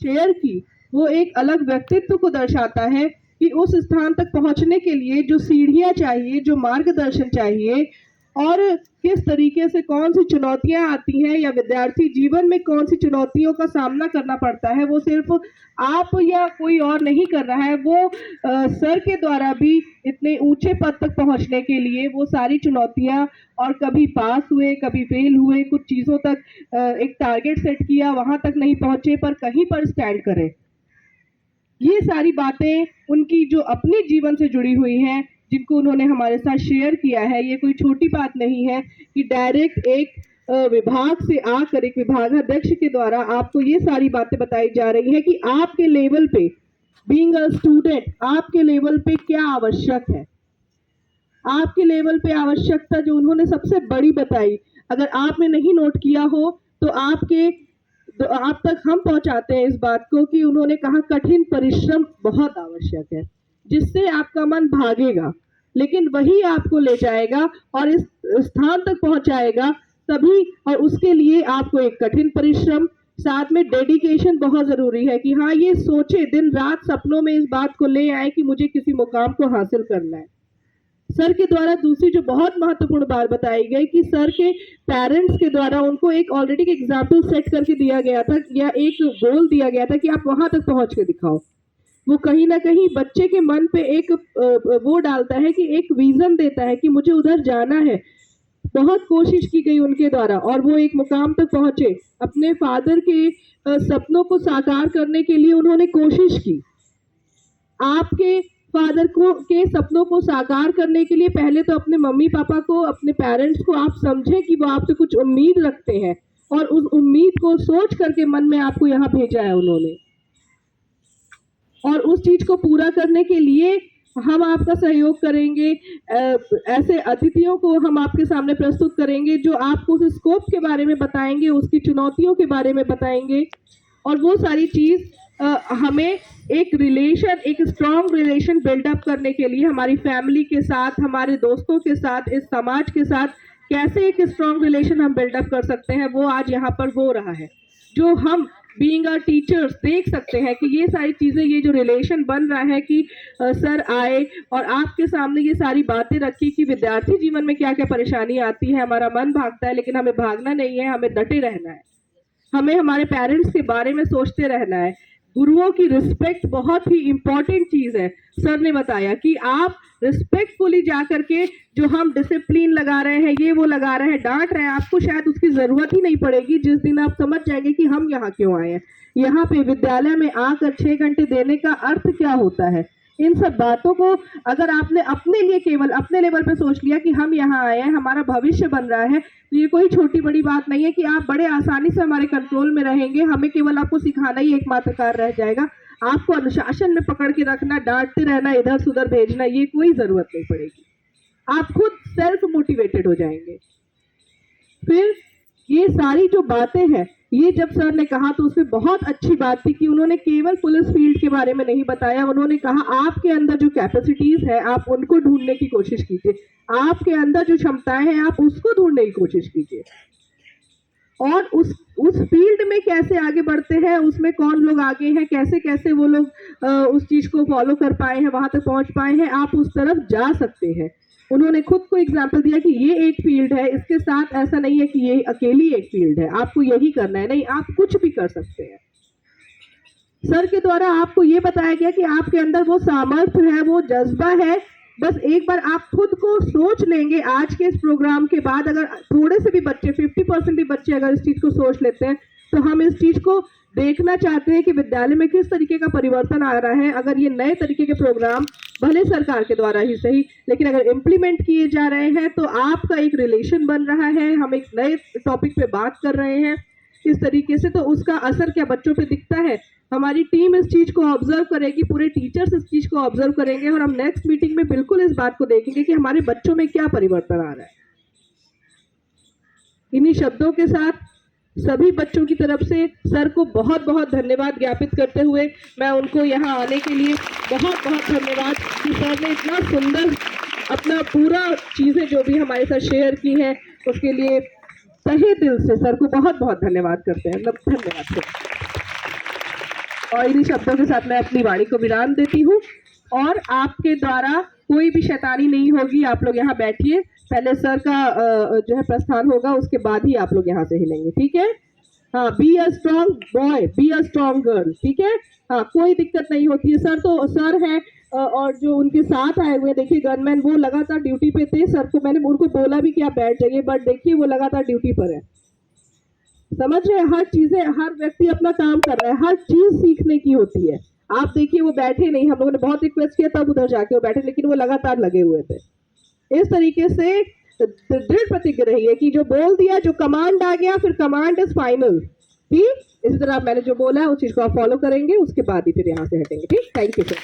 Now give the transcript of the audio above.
Share की वो एक अलग व्यक्तित्व को दर्शाता है कि उस स्थान तक पहुंचने के लिए जो सीढ़ियां चाहिए, जो मार्गदर्शन चाहिए और किस तरीके से कौन सी चुनौतियां आती हैं या विद्यार्थी जीवन में कौन सी चुनौतियों का सामना करना पड़ता है, वो सिर्फ आप या कोई और नहीं कर रहा है। वो सर के द्वारा भी इतने ऊंचे पद तक पहुंचने के लिए वो सारी चुनौतियां और कभी पास हुए, कभी फेल हुए, कुछ चीज़ों तक एक टारगेट सेट किया, वहां तक नहीं पहुंचे पर कहीं पर स्टैंड करे। ये सारी बातें उनकी जो अपने जीवन से जुड़ी हुई हैं, जिनको उन्होंने हमारे साथ शेयर किया है। ये कोई छोटी बात नहीं है कि डायरेक्ट एक विभाग से आकर एक विभागाध्यक्ष के द्वारा आपको ये सारी बातें बताई जा रही है कि आपके लेवल पे बीइंग अ स्टूडेंट आपके लेवल पे क्या आवश्यक है। आपके लेवल पे आवश्यकता जो उन्होंने सबसे बड़ी बताई, अगर आपने नहीं नोट किया हो तो आप तक हम पहुंचाते हैं इस बात को कि उन्होंने कहा कठिन परिश्रम बहुत आवश्यक है, जिससे आपका मन भागेगा, लेकिन वही आपको ले जाएगा और इस स्थान तक पहुंचाएगा तभी। और उसके लिए आपको एक कठिन परिश्रम, साथ में डेडिकेशन बहुत जरूरी है कि हाँ, ये सोचे, दिन रात सपनों में इस बात को ले आए कि मुझे किसी मुकाम को हासिल करना है। सर के द्वारा दूसरी जो बहुत महत्वपूर्ण बात बताई गई कि सर के पेरेंट्स के द्वारा उनको एक ऑलरेडी एक एग्जाम्पल सेट करके दिया गया था या एक गोल दिया गया था कि आप वहां तक पहुंच के दिखाओ। वो कहीं ना कहीं बच्चे के मन पे एक वो डालता है कि एक विजन देता है कि मुझे उधर जाना है। बहुत कोशिश की गई उनके द्वारा और वो एक मुकाम तक पहुंचे। अपने फादर के सपनों को साकार करने के लिए उन्होंने कोशिश की। आपके फादर को के सपनों को साकार करने के लिए पहले तो अपने मम्मी पापा को, अपने पेरेंट्स को आप समझें कि वो आपसे कुछ उम्मीद रखते हैं और उस उम्मीद को सोच करके मन में आपको यहाँ भेजा है उन्होंने। और उस चीज को पूरा करने के लिए हम आपका सहयोग करेंगे। ऐसे अतिथियों को हम आपके सामने प्रस्तुत करेंगे जो आपको उस स्कोप के बारे में बताएंगे, उसकी चुनौतियों के बारे में बताएंगे और वो सारी चीज हमें एक रिलेशन, एक स्ट्रॉन्ग रिलेशन बिल्डअप करने के लिए हमारी फैमिली के साथ, हमारे दोस्तों के साथ, इस समाज के साथ कैसे एक स्ट्रॉन्ग रिलेशन हम बिल्डअप कर सकते हैं, वो आज यहाँ पर हो रहा है। जो हम बीइंग अ टीचर्स देख सकते हैं कि ये सारी चीज़ें, ये जो रिलेशन बन रहा है कि सर आए और आपके सामने ये सारी बातें रखी कि विद्यार्थी जीवन में क्या क्या परेशानी आती है, हमारा मन भागता है, लेकिन हमें भागना नहीं है, हमें डटे रहना है, हमें हमारे पेरेंट्स के बारे में सोचते रहना है। गुरुओं की रिस्पेक्ट बहुत ही इंपॉर्टेंट चीज है। सर ने बताया कि आप रिस्पेक्टफुली जा करके, जो हम डिसिप्लिन लगा रहे हैं, ये वो लगा रहे हैं, डांट रहे हैं, आपको शायद उसकी जरूरत ही नहीं पड़ेगी जिस दिन आप समझ जाएंगे कि हम यहाँ क्यों आए हैं। यहाँ पे विद्यालय में आकर 6 घंटे देने का अर्थ क्या होता है। इन सब बातों को अगर आपने अपने लिए केवल अपने लेवल पे सोच लिया कि हम यहाँ आए हैं, हमारा भविष्य बन रहा है, तो ये कोई छोटी बड़ी बात नहीं है कि आप बड़े आसानी से हमारे कंट्रोल में रहेंगे। हमें केवल आपको सिखाना ही एकमात्र कार्य रह जाएगा। आपको अनुशासन में पकड़ के रखना, डांटते रहना, इधर से उधर भेजना, ये कोई जरूरत नहीं पड़ेगी। आप खुद सेल्फ मोटिवेटेड हो जाएंगे। फिर ये सारी जो बातें हैं, ये जब सर ने कहा तो उसमें बहुत अच्छी बात थी कि उन्होंने केवल पुलिस फील्ड के बारे में नहीं बताया। उन्होंने कहा आपके अंदर जो कैपेसिटीज है आप उनको ढूंढने की कोशिश कीजिए, आपके अंदर जो क्षमताएं हैं आप उसको ढूंढने की कोशिश कीजिए और उस फील्ड में कैसे आगे बढ़ते हैं, उसमें कौन लोग आगे हैं, कैसे कैसे वो लोग उस चीज को फॉलो कर पाए हैं, वहां तक पहुंच पाए हैं, आप उस तरफ जा सकते हैं। उन्होंने खुद को एग्जाम्पल दिया कि ये एक फील्ड है, इसके साथ ऐसा नहीं है कि ये अकेली एक फील्ड है, आपको यही करना है, नहीं, आप कुछ भी कर सकते हैं। सर के द्वारा आपको ये बताया गया कि आपके अंदर वो सामर्थ्य है, वो जज्बा है। बस एक बार आप खुद को सोच लेंगे, आज के इस प्रोग्राम के बाद अगर थोड़े से भी बच्चे, 50% भी बच्चे अगर इस चीज को सोच लेते हैं, तो हम इस चीज को देखना चाहते हैं कि विद्यालय में किस तरीके का परिवर्तन आ रहा है। अगर ये नए तरीके के प्रोग्राम भले सरकार के द्वारा ही सही, लेकिन अगर इम्प्लीमेंट किए जा रहे हैं तो आपका एक रिलेशन बन रहा है, हम एक नए टॉपिक पे बात कर रहे हैं इस तरीके से, तो उसका असर क्या बच्चों पे दिखता है। हमारी टीम इस चीज को ऑब्जर्व करेगी, पूरे टीचर्स इस चीज को ऑब्जर्व करेंगे और हम नेक्स्ट मीटिंग में बिल्कुल इस बात को देखेंगे कि हमारे बच्चों में क्या परिवर्तन आ रहा है। इन्हीं शब्दों के साथ सभी बच्चों की तरफ से सर को बहुत बहुत धन्यवाद ज्ञापित करते हुए मैं उनको यहाँ आने के लिए बहुत बहुत धन्यवाद कि सर ने इतना सुंदर अपना पूरा चीज़ें जो भी हमारे साथ शेयर की है, उसके लिए तहे दिल से सर को बहुत बहुत धन्यवाद करते हैं। धन्यवाद सर। और इन्हीं शब्दों के साथ मैं अपनी वाणी को विराम देती हूँ। और आपके द्वारा कोई भी शैतानी नहीं होगी। आप लोग यहाँ बैठिए, पहले सर का जो है प्रस्थान होगा, उसके बाद ही आप लोग यहाँ से हिलेंगे, ठीक है? हाँ, be a strong boy, be a strong girl, ठीक है? हाँ, कोई दिक्कत नहीं होती है। सर तो सर है और जो उनके साथ आए हुए देखिए गनमैन, वो लगातार ड्यूटी पे थे। सर को मैंने उनको बोला भी कि आप बैठ जाइए, बट देखिए वो लगातार ड्यूटी पर है। समझ रहे हैं? हर चीजें, हर व्यक्ति अपना काम कर रहा है, हर चीज सीखने की होती है। आप देखिए वो बैठे नहीं, हम लोगों ने बहुत रिक्वेस्ट किया तब उधर जाके वो बैठे, लेकिन वो लगातार लगे हुए थे। इस तरीके से दृढ़ प्रतिज्ञ रहिए कि जो बोल दिया, जो कमांड आ गया, फिर कमांड इज फाइनल। ठीक, इसी तरह मैंने जो बोला है उस चीज को आप फॉलो करेंगे, उसके बाद ही फिर यहाँ से हटेंगे। ठीक, थैंक यू सर।